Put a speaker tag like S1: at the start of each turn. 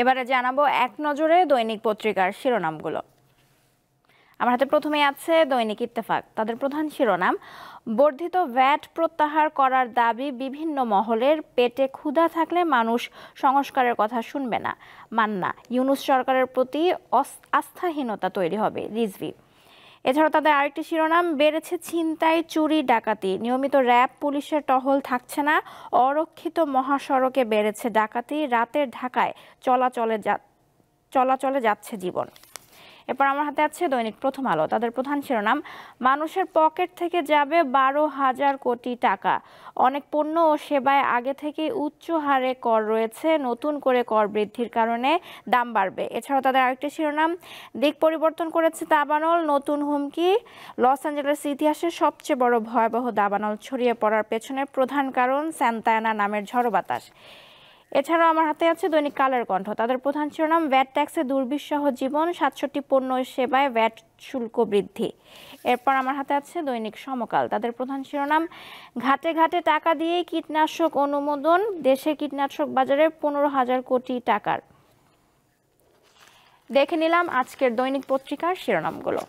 S1: এবারে জানাবো এক নজরে দৈনিক পত্রিকার শিরোনামগুলো। আমার হাতে প্রথমেই আছে দৈনিক ইত্তেফাক। তাদের প্রধান শিরোনাম, বর্ধিত ভ্যাট প্রত্যাহার করার দাবি বিভিন্ন মহলের, পেটে ক্ষুধা থাকলে মানুষ সংস্কারের কথা শুনবে না, মান্না। ইউনূস সরকারের প্রতি আস্থাহীনতা তৈরি হবে, রিজভী। এছাড়াও তাদের আরেকটি শিরোনাম, বেড়েছে ছিনতাই, চুরি, ডাকাতি, নিয়মিত র্যাব পুলিশের টহল থাকছে না, অরক্ষিত মহাসড়কে বেড়েছে ডাকাতি, রাতের ঢাকায় চলাচলে যাচ্ছে জীবন। এরপর আমার হাতে আছে দৈনিক প্রথম আলো। তাদের প্রধান শিরোনাম, মানুষের পকেট থেকে যাবে 12,000 কোটি টাকা, অনেক পণ্য ও সেবায় আগে থেকে উচ্চ হারে কর রয়েছে, নতুন করে কর বৃদ্ধির কারণে দাম বাড়বে। এছাড়াও তাদের আরেকটি শিরোনাম, দিক পরিবর্তন করেছে দাবানল, নতুন হুমকি, লস অ্যাঞ্জেলেস ইতিহাসের সবচেয়ে বড় ভয়াবহ দাবানল ছড়িয়ে পড়ার পেছনে প্রধান কারণ স্যান্তা অ্যানা নামের ঝড়ো বাতাস। এছাড়াও আমার হাতে আছে দৈনিক কালের কণ্ঠ। তাদের প্রধান শিরোনাম, ভ্যাট ট্যাক্সে দুর্বিষহ জীবন, 67 পণ্য ও সেবায় ভ্যাট শুল্ক বৃদ্ধি। এরপর আমার হাতে আছে দৈনিক সমকাল। তাদের প্রধান শিরোনাম, ঘাটে ঘাটে টাকা দিয়েই কীটনাশক অনুমোদন, দেশে কীটনাশক বাজারে 15,000 কোটি টাকার। দেখে নিলাম আজকের দৈনিক পত্রিকার শিরোনামগুলো।